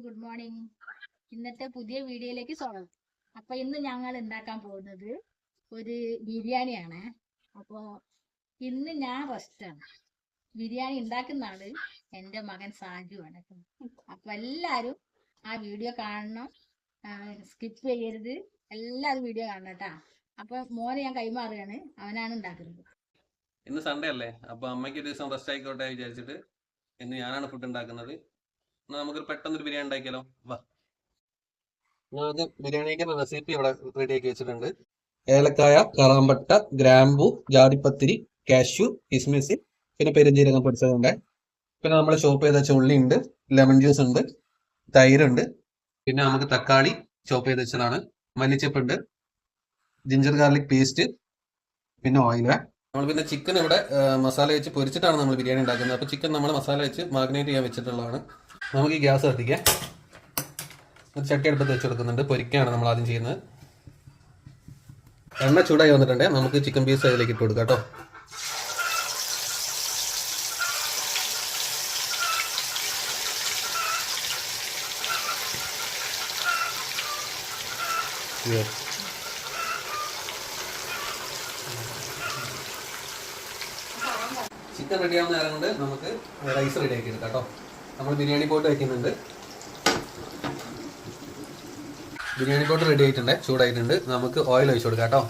Good morning. ഇന്നത്തെ പുതിയ വീഡിയോയിലേക്ക് സ്വാഗതം. അപ്പൊ ഇന്ന് ഞങ്ങൾ ഉണ്ടാക്കാൻ പോകുന്നത് ഒരു ബിരിയാണിയാണ്. അപ്പൊ ഇന്ന് ഞാൻ റെസ്റ്റാണ്. ബിരിയാണി ഉണ്ടാക്കുന്ന ആള് എൻ്റെ മകൻ സാജു ആണ്. അപ്പൊ എല്ലാരും ആ വീഡിയോ കാണണം, സ്കിപ്പ് ചെയ്യരുത്. എല്ലാവരും വീഡിയോ കാണണം കേട്ടാ. അപ്പൊ മോനെ ഞാൻ കൈമാറുകയാണ്, അവനാണ് ഉണ്ടാക്കുന്നത്. ഇന്ന് സൺഡേ അല്ലേ, അപ്പൊ അമ്മയ്ക്ക് ഒരു ദിവസം റെസ്റ്റ് ആയിക്കോട്ടെ വിചാരിച്ചിട്ട് ഇന്ന് ഞാനാണ് ഫുഡ് ഉണ്ടാക്കുന്നത്. എന്നാ നമുക്ക് പെട്ടെന്നൊരു ബിരിയാണി ഉണ്ടാക്കിയാലോ. വാ, ഞാൻ ആദ്യം ബിരിയാണിക്ക് റെസിപ്പി ഇവിടെ റെഡി ആക്കി വെച്ചിട്ടുണ്ട്. ഏലക്കായ, കറാമ്പട്ട, ഗ്രാമ്പു, ജാതിപ്പത്തിരി, കാഷ്യൂ, കിസ്മിസ്, പിന്നെ പെരുംജീരകം പൊടിച്ചതുണ്ട്. പിന്നെ നമ്മൾ ചോപ്പ് ചെയ്ത ഉള്ളി ഉണ്ട്, ലെമൺ ജ്യൂസ് ഉണ്ട്, തൈരുണ്ട്, പിന്നെ നമുക്ക് തക്കാളി ചോപ്പ് ചെയ്ത് വെച്ചതാണ്, മല്ലിച്ചപ്പുണ്ട്, ജിഞ്ചർ ഗാർലിക് പേസ്റ്റ്, പിന്നെ ഓയില്. നമ്മൾ പിന്നെ ചിക്കൻ ഇവിടെ മസാല വെച്ച് പൊരിച്ചിട്ടാണ് നമ്മൾ ബിരിയാണി ഉണ്ടാക്കുന്നത്. അപ്പോൾ ചിക്കൻ നമ്മൾ മസാല വെച്ച് മാഗ്നേറ്റ് ചെയ്യാൻ വെച്ചിട്ടുള്ളതാണ്. നമുക്ക് ഈ ഗ്യാസ് കത്തിക്കാം. ഒരു ചട്ടി അടുപ്പത്ത് വെച്ച് കൊടുക്കുന്നുണ്ട്. പൊരിക്കാണ് നമ്മൾ ആദ്യം ചെയ്യുന്നത്. എണ്ണ ചൂടായി വന്നിട്ടുണ്ട്. നമുക്ക് ചിക്കൻ പീസ് അതിലേക്ക് ഇട്ട് കൊടുക്കാം കേട്ടോ. ചിക്കൻ റെഡി ആവുന്ന നേരം കൊണ്ട് നമുക്ക് റൈസ് റെഡി ആക്കി എടുക്കാം കേട്ടോ. നമ്മൾ ബിരിയാണി പോട്ട് വയ്ക്കുന്നുണ്ട്. ബിരിയാണി പോട്ട് റെഡി ആയിട്ടുണ്ട്, ചൂടായിട്ടുണ്ട്. നമുക്ക് ഓയിൽ ഒഴിച്ചു കൊടുക്കാം കേട്ടോ.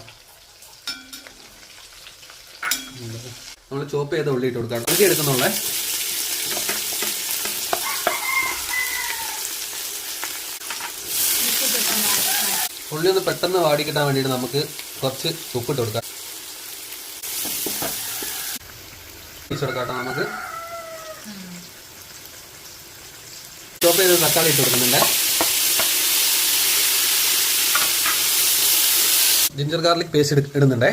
നമ്മൾ ചോപ്പ് ചെയ്ത ഉള്ളി ഇട്ട് കൊടുക്കാം. ഉള്ളി എടുക്കുന്നുള്ളേ. ഉള്ളി ഒന്ന് പെട്ടെന്ന് വാടി കിട്ടാൻ വേണ്ടിയിട്ട് നമുക്ക് കുറച്ച് ഉപ്പിട്ട് കൊടുക്കാം. കൊടുക്കാട്ടോ. നമുക്ക് ചോപ്പ് ചെയ്ത് തക്കാളി ഇട്ട് കൊടുക്കുന്നുണ്ട്. ജിഞ്ചർ ഗാർലിക് പേസ്റ്റ് ഇടുന്നുണ്ടേ.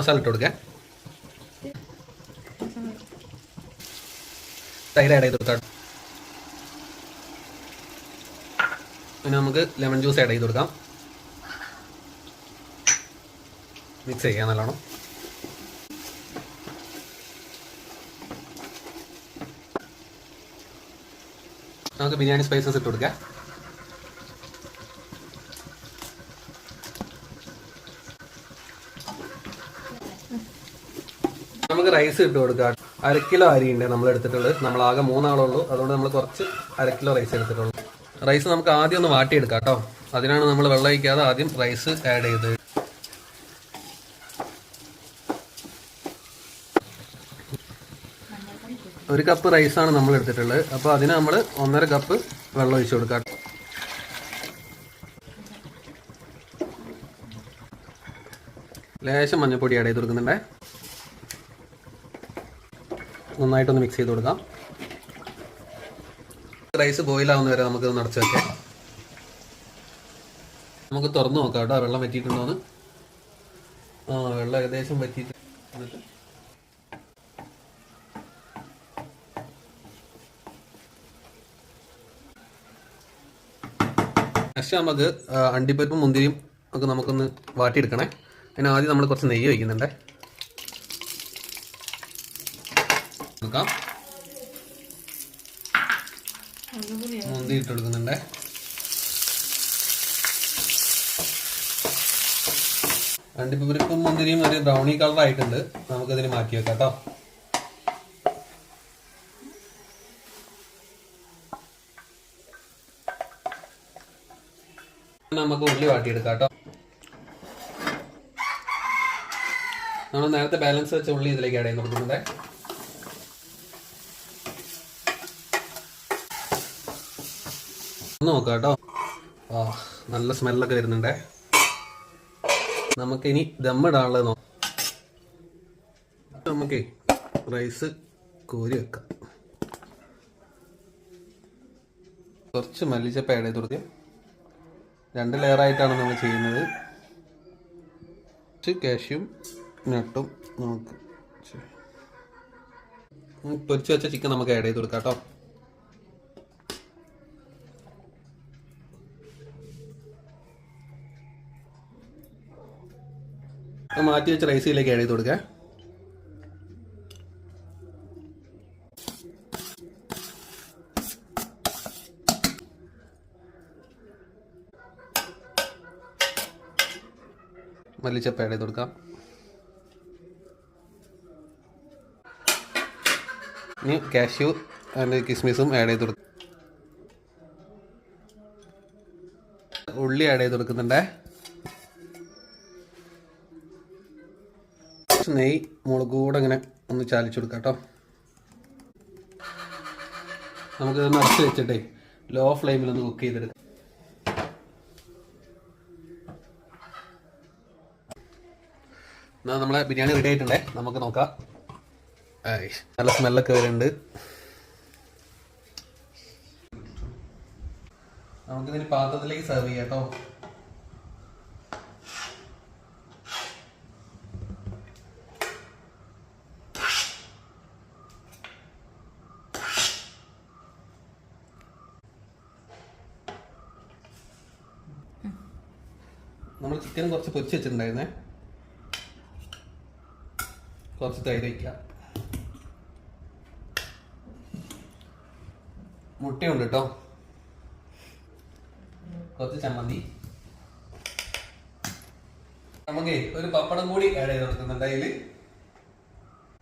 മസാല ഇട്ട് കൊടുക്കാം. തൈര് ആഡ് ചെയ്ത് കൊടുക്കാം. പിന്നെ നമുക്ക് ലെമൺ ജ്യൂസ് ആഡ് ചെയ്ത് കൊടുക്കാം. മിക്സ് ചെയ്യാം നല്ലോണം. നമുക്ക് ബിരിയാണി സ്പൈസസ് ഇട്ട് കൊടുക്കാം. നമുക്ക് റൈസ് ഇട്ട് കൊടുക്കാം. 1/2 കിലോ അരിയുണ്ട് നമ്മൾ എടുത്തിട്ടുള്ളത്. നമ്മൾ ആകെ 3 ആളുള്ളൂ, അതുകൊണ്ട് നമ്മൾ കുറച്ച് 1/2 കിലോ റൈസ് എടുത്തിട്ടുള്ളൂ. റൈസ് നമുക്ക് ആദ്യം ഒന്ന് വാട്ടിയെടുക്കാം കേട്ടോ. അതിനാണ് നമ്മൾ വെള്ളം ഒഴിക്കാതെ ആദ്യം റൈസ് ആഡ് ചെയ്ത്. 1 കപ്പ് റൈസാണ് നമ്മൾ എടുത്തിട്ടുള്ളത്. അപ്പോൾ അതിന് നമ്മൾ 1.5 കപ്പ് വെള്ളം ഒഴിച്ചു കൊടുക്കാം. ലേശം മഞ്ഞൾപ്പൊടി ആഡ് ചെയ്ത് കൊടുക്കുന്നുണ്ടേ. നന്നായിട്ടൊന്ന് മിക്സ് ചെയ്ത് കൊടുക്കാം. റൈസ് ബോയിലാവുന്ന വരെ നമുക്ക് നടച്ചു വെക്കാം. നമുക്ക് തുറന്നു നോക്കാം കേട്ടോ, വെള്ളം വറ്റിയിട്ടുണ്ടോന്ന്. വെള്ളം ഏകദേശം വറ്റിയിട്ട് നെക്സ്റ്റ് നമുക്ക് അണ്ടിപ്പരിപ്പും മുന്തിരിയും ഒക്കെ നമുക്കൊന്ന് വാട്ടിയെടുക്കണേ. അതിന് ആദ്യം നമ്മൾ കുറച്ച് നെയ്യ് വയ്ക്കുന്നുണ്ടേ. കൊടുക്കാം. മുന്തിരി ഇട്ട് കൊടുക്കുന്നുണ്ടേ. അണ്ടിപ്പരിപ്പും മുന്തിരിയും ഒരു ബ്രൗണി കളർ ആയിട്ടുണ്ട്. നമുക്കതിന് മാറ്റി വെക്കാം കേട്ടോ. നമുക്ക് ഉള്ളി വാട്ടിയെടുക്കാം കേട്ടോ. നമ്മൾ നേരത്തെ ബാലൻസ് വെച്ച ഉള്ളി ഇതിലേക്ക് ആഡ് ചെയ്ത് കൊടുക്കുന്നുണ്ട്. ഒന്ന് നോക്കാം കേട്ടോ. നല്ല സ്മെല്ലൊക്കെ വരുന്നുണ്ടേ. നമുക്കിനി ദമ്മിടാനുള്ളത് നോക്കാം. നമുക്ക് റൈസ് കോരി വെക്കാം. കുറച്ച് മല്ലിച്ചപ്പ് ആഡ് ചെയ്ത് കൊടുക്കാം. 2 ലെയറായിട്ടാണ് നമ്മൾ ചെയ്യുന്നത്. കാഷ്യൂം നട്ടും നമുക്ക് പൊരിച്ച് വെച്ച ചിക്കൻ നമുക്ക് ആഡ് ചെയ്ത് കൊടുക്കാം കേട്ടോ. മാറ്റി വെച്ച റൈസിലേക്ക് ആഡ് ചെയ്ത് കൊടുക്കാം. മല്ലിച്ചപ്പ് ആഡ് ചെയ്ത് കൊടുക്കാം. ഇനി കാഷ്യൂ ആൻഡ് കിസ്മിസും ആഡ് ചെയ്ത് കൊടുക്കാം. ഉള്ളി ആഡ് ചെയ്ത് കൊടുക്കുന്നുണ്ട്. നെയ്യ് മുളക് കൂടെ ഇങ്ങനെ ഒന്ന് ചാലിച്ചു കൊടുക്കാം കേട്ടോ. നമുക്കിത് നിറച്ച് വെച്ചിട്ടേ ലോ ഫ്ലെയിമിൽ ഒന്ന് കുക്ക് ചെയ്തെടുക്കാം. എന്നാൽ നമ്മളെ ബിരിയാണി റെഡി ആയിട്ടുണ്ടേ, നമുക്ക് നോക്കാം. നല്ല സ്മെല്ലൊക്കെ വരുന്നുണ്ട്. നമുക്കിതിന് പാത്രത്തിലേക്ക് സെർവ് ചെയ്യാം കേട്ടോ. നമ്മൾ ചിക്കൻ കുറച്ച് പൊരിച്ച് വെച്ചിട്ടുണ്ടായിരുന്നേ, കുറച്ച് തൈര് വയ്ക്കാം. മുട്ടയുണ്ട് കേട്ടോ, കുറച്ച് ചമ്മന്തി. നമുക്ക് ഒരു പപ്പടം കൂടി ആഡ് ചെയ്ത് കൊടുക്കുന്നുണ്ട് അതിൽ.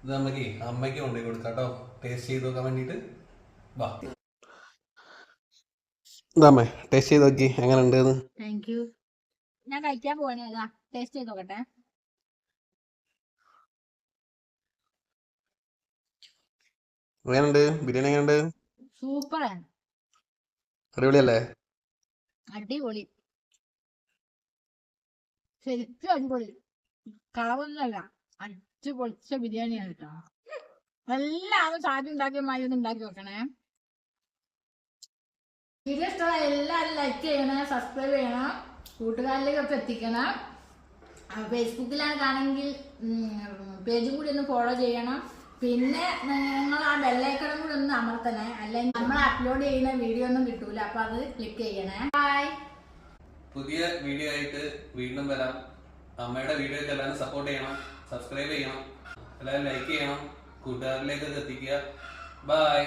ഇത് നമുക്ക് അമ്മയ്ക്ക് കൊണ്ടുപോയി കൊടുക്കാം കേട്ടോ, ടേസ്റ്റ് ചെയ്ത് നോക്കാൻ വേണ്ടിയിട്ട്. വാ ഇതാമ്മേ, ടേസ്റ്റ് ചെയ്ത് നോക്കി എങ്ങനെ ഉണ്ട്. Thank you. ഞാൻ കഴിക്കാൻ പോവാണ്. അതാ ടേസ്റ്റ് ചെയ്ത് നോക്കട്ടെ. എങ്ങനെയുണ്ട് ബിരിയാണി? എങ്ങനെയുണ്ട്? സൂപ്പറാണ്, അടിപൊളിയല്ലേ? അടിപൊളി, ശരിക്കും അടിപൊളി. കളവൊന്നുമല്ല, അടിപൊളിച്ച ബിരിയാണിയാണ് കേട്ടോ. എല്ലാവരും സാധ്യം ഉണ്ടാക്കിയ മാതിരി ഒന്ന് ഉണ്ടാക്കി വെക്കണേ. വീഡിയോ ഇഷ്ടമായ എല്ലാവരും ലൈക്ക് ചെയ്യണം, സബ്സ്ക്രൈബ് ചെയ്യണം, കൂട്ടുകാരിലേക്കൊക്കെ എത്തിക്കണം. ഫേസ്ബുക്കിലാണ് കാണുമെങ്കിൽ പേജും കൂടി ഒന്ന് ഫോളോ ചെയ്യണം. പിന്നെ നിങ്ങൾ ആ ബെല്ലൈക്കണും കൂടി ഒന്ന് അമർത്തണേ, അല്ലെങ്കിൽ നമ്മൾ അപ്ലോഡ് ചെയ്യുന്ന വീഡിയോ ഒന്നും കിട്ടൂല. അപ്പൊ അത് ക്ലിക്ക് ചെയ്യണേ. ബൈ. പുതിയ വീഡിയോ ആയിട്ട് വീണ്ടും വരാം. അമ്മയുടെ വീഡിയോക്ക് എല്ലാവരും സപ്പോർട്ട് ചെയ്യണം, സബ്സ്ക്രൈബ് ചെയ്യണം, എല്ലാവരും ലൈക്ക് ചെയ്യണം, കൂട്ടുകാരിലേക്ക് എത്തിക്കുക. ബൈ.